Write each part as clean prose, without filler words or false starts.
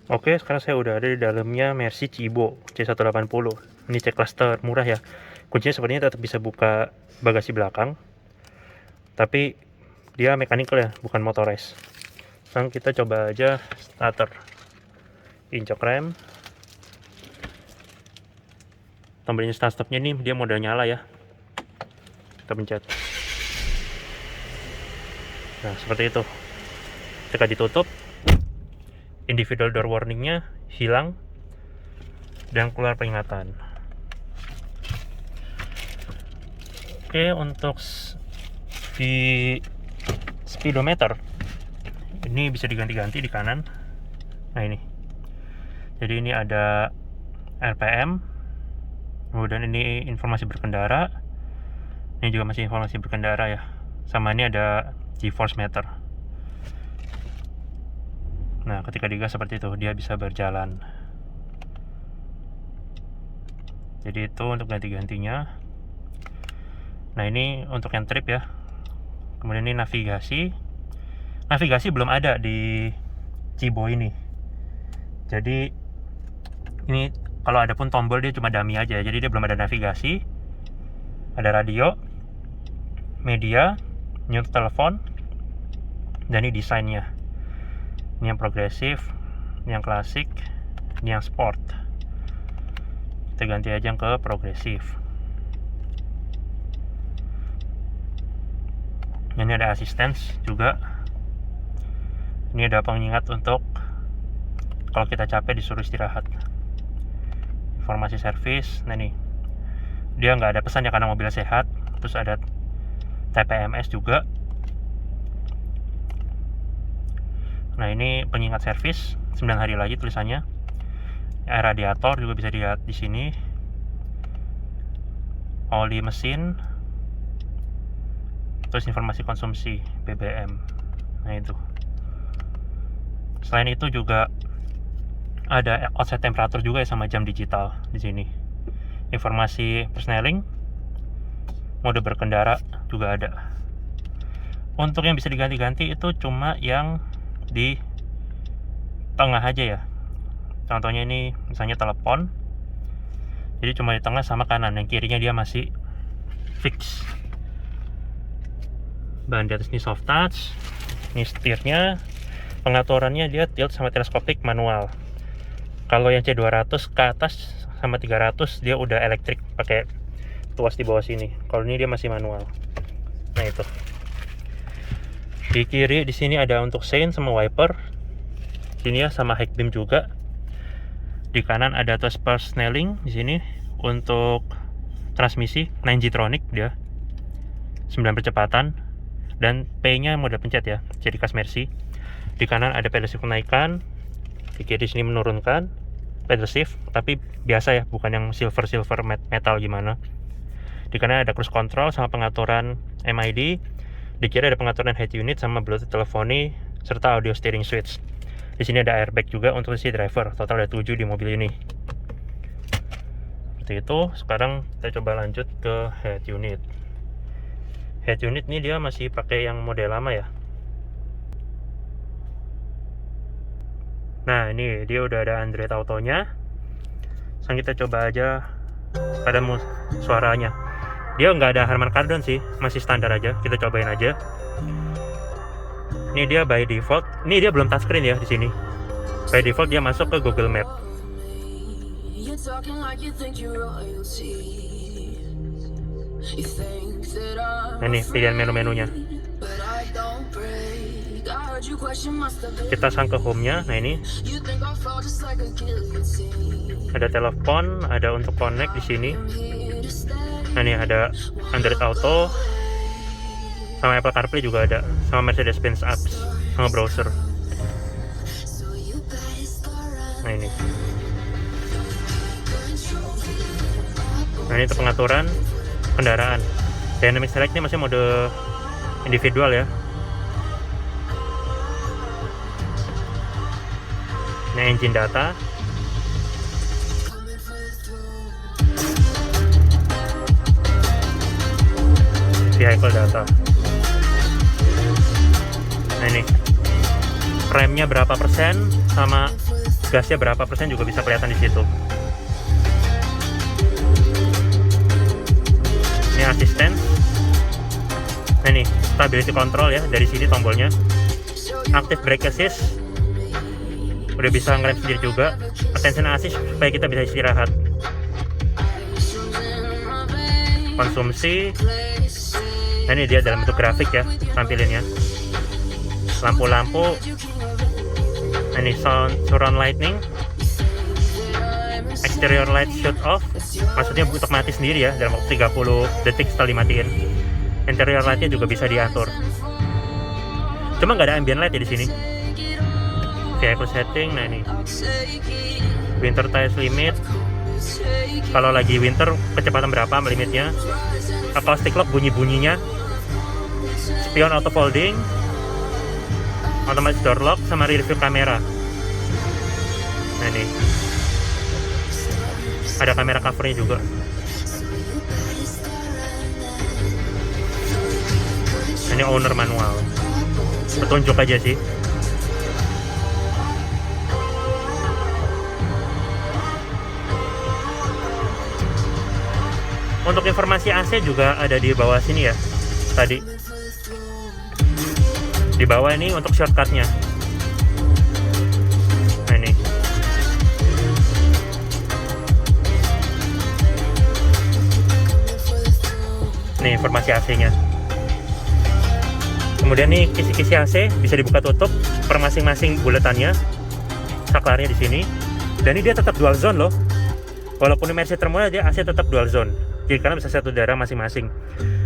Oke, sekarang saya udah ada di dalamnya Mercy Cibo C180. Ini C-Class termurah ya. Kuncinya sebenarnya tetap bisa buka bagasi belakang, tapi dia mechanical ya, bukan motorized. Sekarang kita coba aja starter. Injak rem. Tombolnya start stopnya nih dia model nyala ya. Kita pencet. Nah, seperti itu. Ketika ditutup, individual door warningnya hilang dan keluar peringatan. Oke, untuk di speedometer ini bisa diganti-ganti di kanan. Nah, ini jadi ini ada RPM, kemudian ini informasi berkendara, ini juga masih informasi berkendara ya, sama ini ada G-force meter. Nah, ketika digas seperti itu dia bisa berjalan. Jadi itu untuk ganti-gantinya. Nah, ini untuk yang trip ya. Kemudian ini navigasi belum ada di Cibo ini. Jadi ini kalau ada pun tombol dia cuma dummy aja, jadi dia belum ada navigasi. Ada radio, media, new telepon, dan ini desainnya. Ini yang progresif, ini yang klasik, ini yang sport. Kita ganti aja ke progresif. Ini ada assistance juga. Ini ada pengingat untuk kalau kita capek disuruh istirahat. Informasi servis. Nah, nih dia nggak ada pesan ya karena mobil sehat. Terus ada TPMS juga. Nah, ini pengingat servis 9 hari lagi tulisannya. Radiator juga bisa dilihat di sini. Oli mesin. Terus informasi konsumsi BBM. Nah, itu. Selain itu juga ada outside temperature juga ya, sama jam digital di sini. Informasi persneling, mode berkendara juga ada. Untuk yang bisa diganti-ganti itu cuma yang di tengah aja ya. Contohnya ini misalnya telepon. Jadi cuma di tengah sama kanan, yang kirinya dia masih fix. Bahan di atas ini soft touch. Ini setirnya, pengaturannya dia tilt sama teleskopik manual. Kalau yang C200 ke atas sama 300 dia udah elektrik pakai tuas di bawah sini. Kalau ini dia masih manual. Nah, itu. Di kiri di sini ada untuk sein sama wiper. Sini ya sama high beam juga. Di kanan ada touch persneling di sini untuk transmisi 9G-tronic dia. 9 percepatan dan P-nya mode pencet ya. Jadi khas Mercy. Di kanan ada pedal shift menaikkan, di kiri sini menurunkan pedal shift, tapi biasa ya, bukan yang silver metal gimana. Di kanan ada cruise control sama pengaturan MID. Di kiri ada pengaturan head unit sama Bluetooth teleponi serta audio steering switch. Di sini ada airbag juga untuk si driver. Total ada 7 di mobil ini. Seperti itu. Sekarang kita coba lanjut ke head unit. Head unit ini dia masih pakai yang model lama ya. Nah, ini dia udah ada Android Auto-nya. Sekarang kita coba aja ada suaranya. Dia nggak ada Harman Kardon sih, masih standar aja. Kita cobain aja. Ini dia by default. Ini dia belum touchscreen ya di sini. By default dia masuk ke Google Map. Nah, ini pilihan menu-menunya. Kita sang ke home-nya. Nah, ini ada telepon, ada untuk connect di sini. Nah, ini ada Android Auto, sama Apple CarPlay juga ada, sama Mercedes-Benz apps, sama browser. Nah, ini. Nah, ini untuk pengaturan kendaraan. Dynamic select ini masih mode individual ya. Nah, engine data. Vehicle data. Nah, ini remnya berapa persen sama gasnya berapa persen juga bisa kelihatan di situ. Ini asisten. Nah ini stability control ya, dari sini tombolnya. Active brake assist, udah bisa ngerem sendiri juga. Attention assist supaya kita bisa istirahat. Konsumsi. Nah ini dia dalam bentuk grafik ya tampilannya. Lampu-lampu. Nah ini surround lighting. Exterior light shut off, maksudnya untuk mati sendiri ya dalam waktu 30 detik setelah dimatiin. Interior lightnya juga bisa diatur. Cuma nggak ada ambient light ya di sini. Vehicle setting, nah ini winter tires limit. Kalau lagi winter kecepatan berapa limitnya? Acoustic lock bunyi-bunyinya. Spion auto folding, automatic door lock, sama rear view kamera. Nah ini ada kamera covernya juga. Ini owner manual, petunjuk aja sih. Untuk informasi AC juga ada di bawah sini ya. Tadi di bawah ini untuk shortcutnya. Nah ini informasi AC-nya. Kemudian nih kisi-kisi AC bisa dibuka tutup per masing-masing buletannya, saklarnya di sini. Dan ini dia tetap dual zone loh. Walaupun ini Mercy Terminal, dia AC tetap dual zone. Jadi kalian bisa satu udara masing-masing.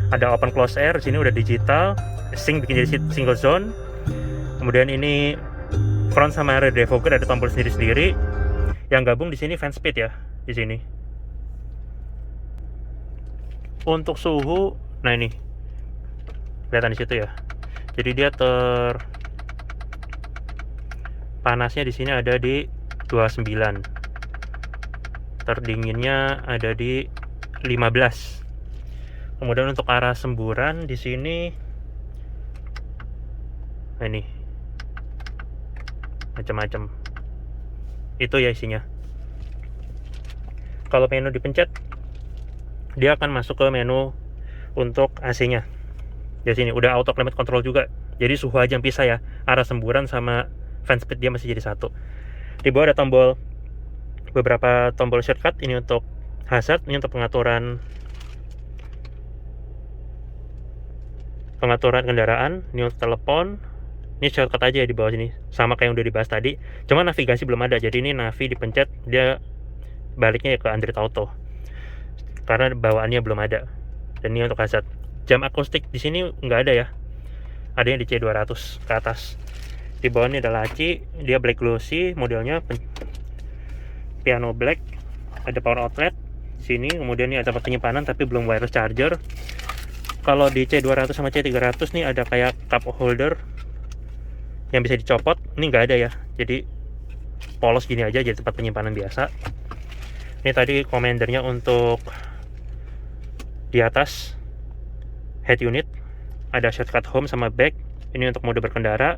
Ada open close air, di sini udah digital, sync bikin jadi single zone. Kemudian ini front sama rear defogger ada tombol sendiri-sendiri. Yang gabung di sini fan speed ya, di sini. Untuk suhu, nah ini kelihatan di situ ya. Jadi dia panasnya di sini ada di 29. Terdinginnya ada di 15. Kemudian untuk arah semburan di sini, nah ini macam-macam. Itu ya isinya. Kalau menu dipencet, dia akan masuk ke menu untuk AC-nya. Di sini udah auto climate control juga. Jadi suhu aja yang pisah ya. Arah semburan sama fan speed dia masih jadi satu. Di bawah ada beberapa tombol shortcut. Ini untuk hazard, ini untuk pengaturan kendaraan, ini untuk telepon. Ini shortcut aja ya di bawah sini. Sama kayak yang udah dibahas tadi. Cuma navigasi belum ada. Jadi ini navi dipencet, dia baliknya ya ke Android Auto. Karena bawaannya belum ada. Dan ini untuk hazard. Jam akustik di sini nggak ada ya. Adanya di C200 ke atas. Di bawah ini ada laci, dia black glossy modelnya, piano black, ada power outlet di sini. Kemudian ini ada tempat penyimpanan tapi belum wireless charger. Kalau di C200 sama C300 nih ada kayak cup holder yang bisa dicopot. Ini nggak ada ya. Jadi polos gini aja, jadi tempat penyimpanan biasa. Ini tadi commandernya untuk di atas head unit, ada shortcut home sama back. Ini untuk mode berkendara,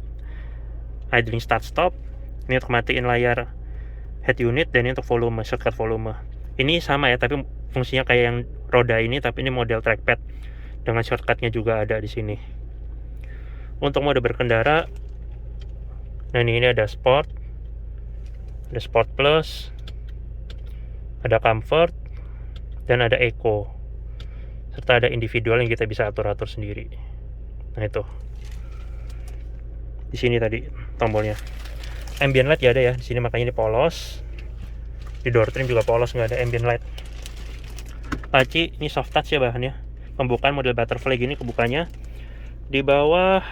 idling start stop. Ini untuk matiin layar head unit, dan ini untuk volume, shortcut volume. Ini sama ya, tapi fungsinya kayak yang roda ini, tapi ini model trackpad dengan shortcutnya juga ada di sini. Untuk mode berkendara, nah ini ada sport, ada sport plus, ada comfort, dan ada eco, serta ada individual yang kita bisa atur-atur sendiri. Nah itu di sini tadi tombolnya. Ambient light ya ada ya di sini, makanya ini polos. Di door trim juga polos, nggak ada ambient light. Laci ini soft touch ya bahannya. Pembukaan model butterfly gini kebukanya. Di bawah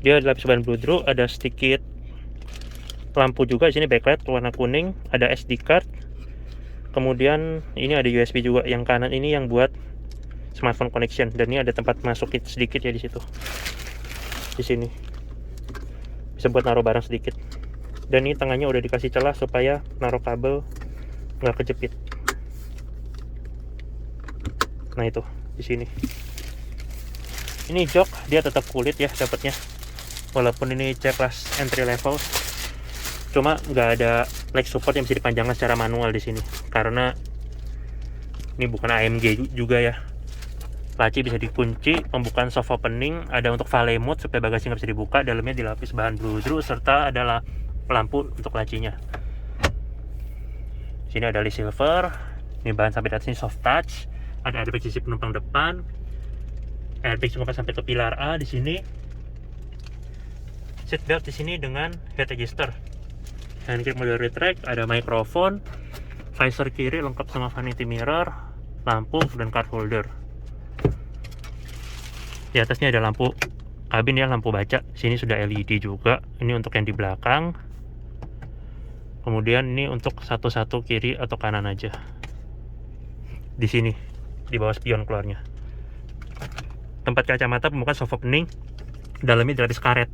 dia ada lapis ban bludru, ada sedikit lampu juga di sini, backlight warna kuning, ada SD card. Kemudian ini ada USB juga. Yang kanan ini yang buat smartphone connection, dan ini ada tempat masukin sedikit ya di situ. Di sini bisa buat naruh barang sedikit. Dan ini tengahnya udah dikasih celah supaya naruh kabel nggak kejepit. Nah itu di sini. Ini jok dia tetap kulit ya dapatnya, walaupun ini C class entry level. Cuma nggak ada leg support yang bisa dipanjangkan secara manual di sini, karena ini bukan AMG juga ya. Laci bisa dikunci, pembukaan soft opening, ada untuk valet mode supaya bagasi nggak bisa dibuka, dalamnya dilapis bahan bludru, serta adalah lampu untuk lacinya. Sini ada list silver, ini bahan sampai atas ini soft touch, ada airbag sisi penumpang depan, airbag cukup sampai ke pilar A di sini, seat belt di sini dengan head adjuster, handgrip mode retract, ada mikrofon, visor kiri lengkap sama vanity mirror, lampu dan card holder. Di atasnya ada lampu kabin ya, lampu baca. Sini sudah LED juga. Ini untuk yang di belakang. Kemudian ini untuk satu-satu kiri atau kanan aja. Di sini, di bawah spion keluarnya. Tempat kacamata pembukaan soft opening, dalamnya dilapis karet.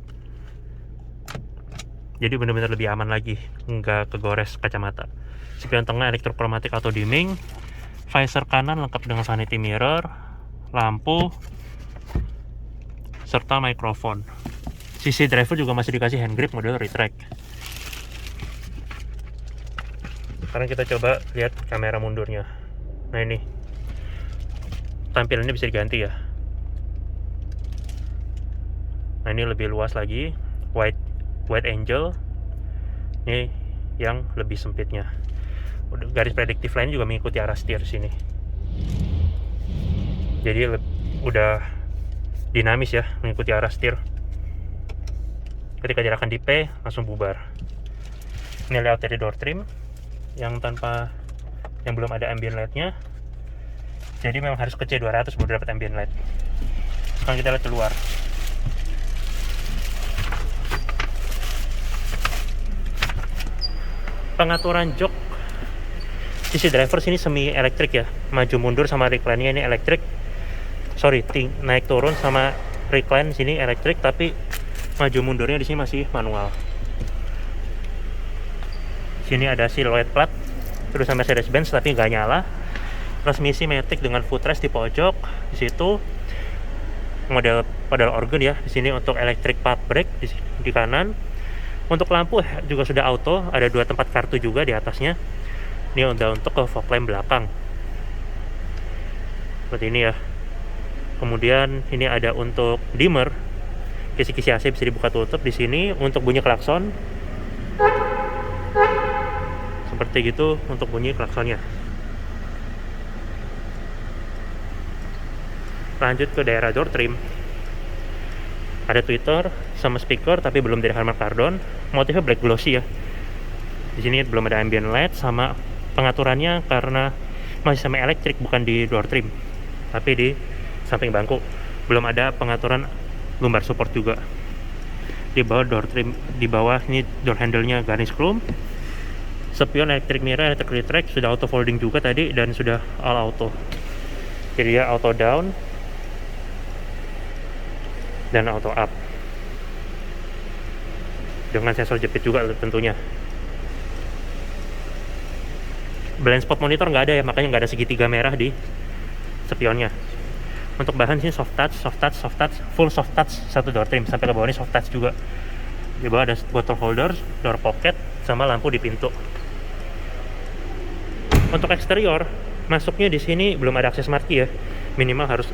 Jadi benar-benar lebih aman lagi, nggak kegores kacamata. Spion tengah elektrokromatik auto dimming. Visor kanan lengkap dengan vanity mirror, lampu, serta mikrofon. Sisi driver juga masih dikasih handgrip model retract. Sekarang kita coba lihat kamera mundurnya. Nah ini, tampilannya bisa diganti ya. Nah ini lebih luas lagi, wide angle. Ini yang lebih sempitnya. Garis prediktif lain juga mengikuti arah setir sini. Jadi udah dinamis ya, mengikuti arah setir. Ketika diarahkan di P langsung bubar. Ini layout dari door trim yang belum ada ambient light-nya. Jadi memang harus ke C200 baru dapat ambient light. Sekarang kita lihat keluar. Pengaturan jok sisi driver sini semi elektrik ya, maju mundur sama recline-nya ini elektrik. Naik turun sama recline sini elektrik, tapi maju mundurnya di sini masih manual. Sini ada silhouette plat terus sama Mercedes-Benz tapi nggak nyala. Transmisi matic dengan footrest di pojok. Di situ model pedal organ ya. Di sini untuk electric park brake di kanan. Untuk lampu juga sudah auto, ada 2 tempat kartu juga di atasnya. Ini udah untuk ke fog lamp belakang. Seperti ini ya. Kemudian ini ada untuk dimmer, kisi-kisi AC bisa dibuka tutup. Di sini untuk bunyi klakson, seperti gitu untuk bunyi klaksonnya. Lanjut ke daerah door trim, ada tweeter sama speaker tapi belum dari Harman Kardon. Motifnya black glossy ya. Di sini belum ada ambient light, sama pengaturannya karena masih sama elektrik, bukan di door trim tapi di samping bangku. Belum ada pengaturan lumbar support juga. Di bawah door trim, di bawah ini door handle-nya garnish chrome. Spion electric mirror, electric retract sudah auto folding juga tadi dan sudah all auto. Jadi dia auto down dan auto up. Dengan sensor jepit juga tentunya. Blind spot monitor nggak ada ya, makanya nggak ada segitiga merah di spionnya. Untuk bahan sini soft touch, full soft touch satu door trim, sampai ke bawah ini soft touch juga. Di bawah ada bottle holder, door pocket, sama lampu di pintu. Untuk eksterior, masuknya di sini belum ada akses marquee ya, minimal harus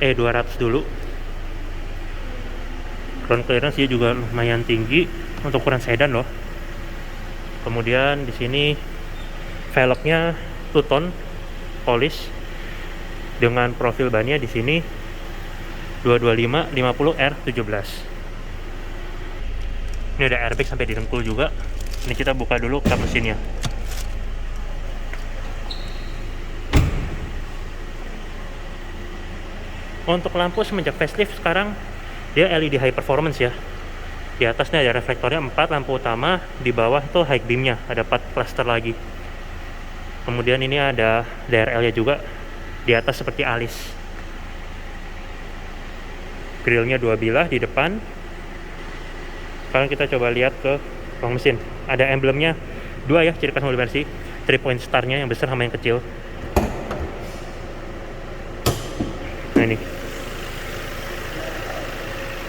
E200 dulu. Ground clearance dia juga lumayan tinggi untuk ukuran sedan loh. Kemudian di sini velgnya two-tone polish dengan profil bannya di sini 225 50 R17. Ini ada airbag sampai di dengkul juga. Ini kita buka dulu kap mesinnya. Untuk lampu semenjak facelift sekarang dia LED high performance ya. Di atasnya ada reflektornya 4 lampu utama, di bawah itu high beamnya ada 4 cluster lagi. Kemudian ini ada DRL-nya juga. Di atas seperti alis. Grillnya 2 bilah di depan. Sekarang kita coba lihat ke ruang mesin. Ada emblemnya 2 ya, ciri khas mobil Mercy. 3 point star-nya yang besar sama yang kecil. Nah ini.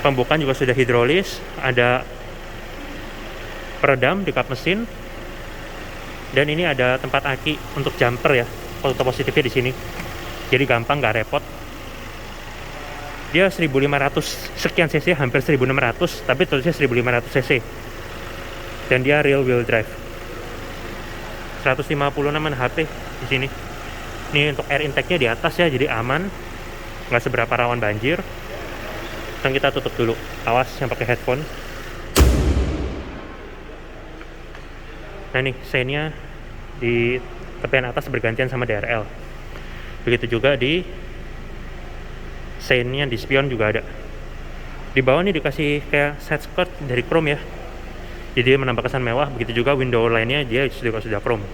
Pembukaan juga sudah hidrolis. Ada peredam di kap mesin, dan ini ada tempat aki untuk jumper ya, foto positifnya di sini, jadi gampang, nggak repot. Dia 1500 sekian cc, hampir 1600, tapi tulisnya 1500 cc, dan dia real wheel drive. 156 HP di sini. Ini untuk air intake-nya di atas ya, jadi aman, nggak seberapa rawan banjir. Dan kita tutup dulu, awas yang pakai headphone. Nah nih, seinnya di tepian atas bergantian sama DRL. Begitu juga di seinnya di spion juga ada. Di bawah nih dikasih kayak side skirt dari chrome ya, jadi dia menambah kesan mewah. Begitu juga window lainnya dia juga sudah chrome.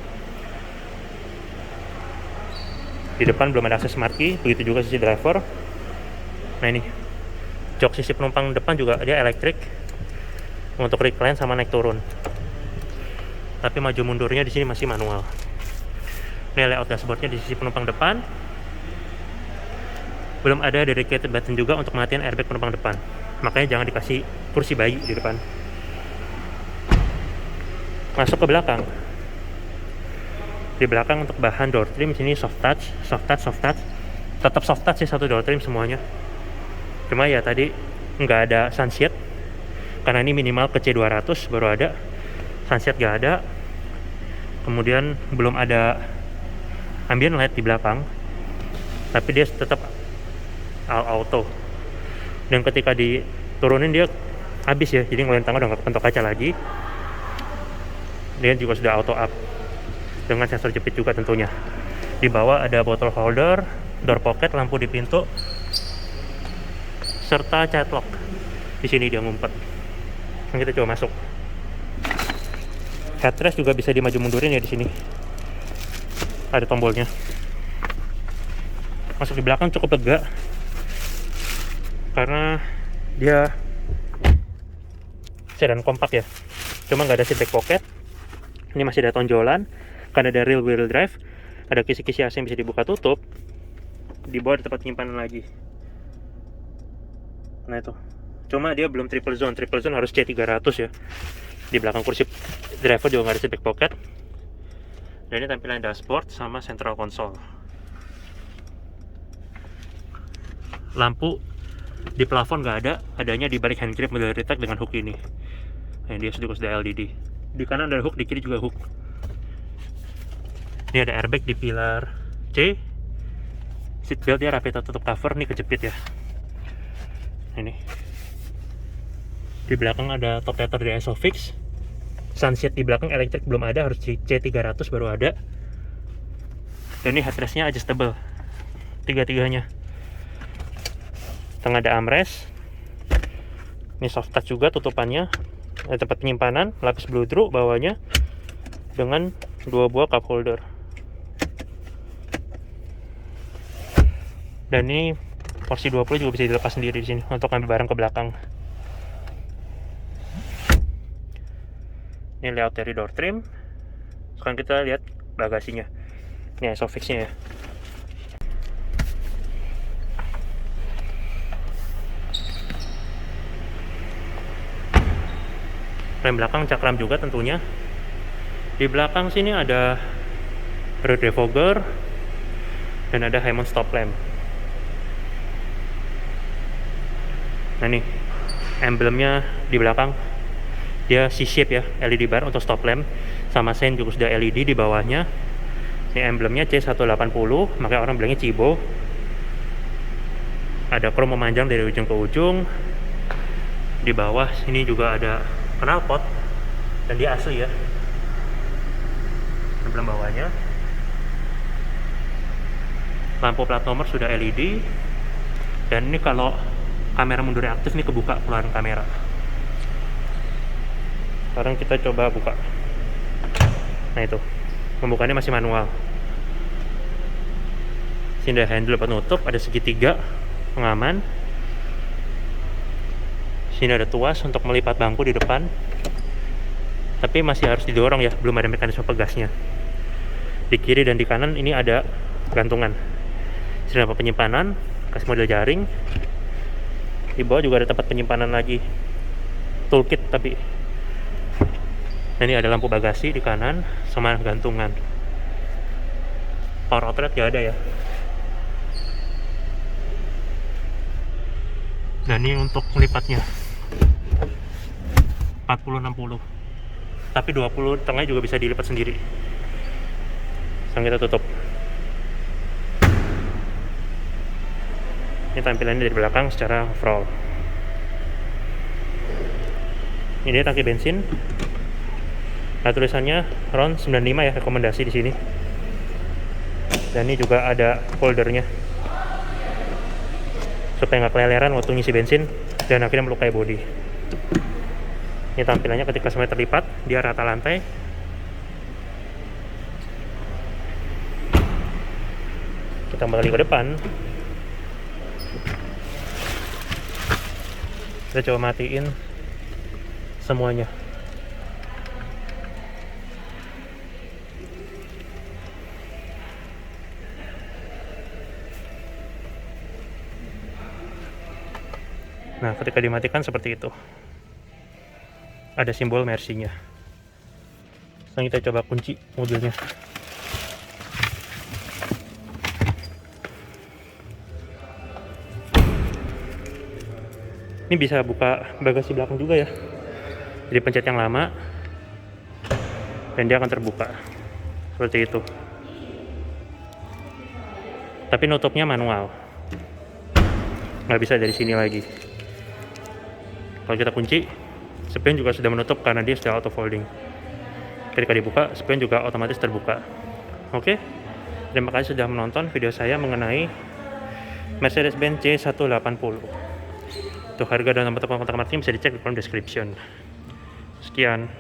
Di depan belum ada akses smart key, begitu juga sisi driver. Nah ini jok sisi penumpang depan juga dia elektrik untuk recline sama naik turun, tapi maju mundurnya di sini masih manual. Ini layout dashboardnya di sisi penumpang depan. Belum ada dedicated button juga untuk matiin airbag penumpang depan, makanya jangan dikasih kursi bayi di depan. Masuk ke belakang. Di belakang untuk bahan door trim sini soft touch. Tetap soft touch sih, satu door trim semuanya. Cuma ya tadi nggak ada sunshade karena ini minimal ke C200 baru ada. Sunshade nggak ada. Kemudian belum ada ambient light di belakang, tapi dia tetap all auto. Dan ketika diturunin dia habis ya, jadi ngelentang udah nggak kepentok kaca lagi. Dia juga sudah auto up dengan sensor jepit juga tentunya. Di bawah ada bottle holder, door pocket, lampu di pintu, serta child lock. Di sini dia ngumpet. Nah, kita coba masuk. Headrest juga bisa dimaju mundurin ya di sini. Ada tombolnya. Masuk di belakang cukup lega karena dia sedan kompak ya. Cuma nggak ada seat back pocket. Ini masih ada tonjolan karena ada real wheel drive. Ada kisi-kisi AC yang bisa dibuka tutup. Di bawah ada tempat penyimpanan lagi. Nah itu. Cuma dia belum triple zone. Triple zone harus C300 ya. Di belakang kursi driver juga nggak ada seat back pocket. Dan ini tampilan dashboard sama central console. Lampu di plafon nggak ada, adanya di balik hand grip model retag dengan hook ini. Nah, dia juga sudah LED. Di kanan ada hook, di kiri juga hook. Ini ada airbag di pilar C. Seatbelt ya rapi tertutup cover, nih kejepit ya. Ini. Di belakang ada top tether dari Isofix. Sunshade di belakang elektrik belum ada, harus C300 baru ada. Dan ini headrestnya adjustable, tiga-tiganya. Tengah ada armrest. Ini soft touch juga tutupannya. Ada tempat penyimpanan, lapis bludru bawahnya dengan 2 buah cup holder. Dan ini porsi 20 juga bisa dilepas sendiri di sini untuk ambil barang ke belakang. Ini layout dari door trim. Sekarang kita lihat bagasinya. Ini Isofix-nya ya. Rem belakang cakram juga tentunya. Di belakang sini ada rear defogger dan ada Hammond stop lamp. Nah nih emblemnya di belakang dia C-shape ya, LED bar untuk stop lamp, sama sein juga sudah LED di bawahnya. Ini emblemnya C180, makanya orang bilangnya Cibo. Ada chrome memanjang dari ujung ke ujung. Di bawah sini juga ada knalpot dan dia asli ya. Emblem bawahnya. Lampu plat nomor sudah LED. Dan ini kalau kamera mundurnya aktif nih kebuka keluaran kamera. Sekarang kita coba buka. Nah itu, pembukanya masih manual. Sini ada handle penutup, ada segitiga pengaman. Sini ada tuas untuk melipat bangku di depan. Tapi masih harus didorong ya, belum ada mekanisme pegasnya. Di kiri dan di kanan ini ada gantungan. Sini ada penyimpanan, kasih model jaring. Di bawah juga ada tempat penyimpanan lagi. Toolkit tapi. Nah, ini ada lampu bagasi di kanan sama gantungan. Power outlet gak ada ya. Dan ini untuk lipatnya 40-60, tapi 20 tengahnya juga bisa dilipat sendiri. Sekarang kita tutup. Ini tampilannya dari belakang secara overall. Ini dia tangki bensin. Nah, tulisannya RON 95 ya, rekomendasi di sini. Dan ini juga ada foldernya supaya nggak keleleran waktu ngisi bensin dan akhirnya melukai bodi. Ini tampilannya ketika semuanya terlipat, dia rata lantai. Kita kembali ke depan. Kita coba matiin semuanya. Nah, ketika dimatikan seperti itu. Ada simbol Mercy-nya. Sekarang kita coba kunci mobilnya. Ini bisa buka bagasi belakang juga ya. Jadi pencet yang lama dan dia akan terbuka. Seperti itu. Tapi nutupnya manual. Nggak bisa dari sini lagi. Kalau kita kunci, spion juga sudah menutup karena dia sudah auto folding. Ketika dibuka, spion juga otomatis terbuka. Oke, terima kasih sudah menonton video saya mengenai Mercedes-Benz C180. Untuk harga dan nomor telepon kontak marketing bisa dicek di kolom description. Sekian.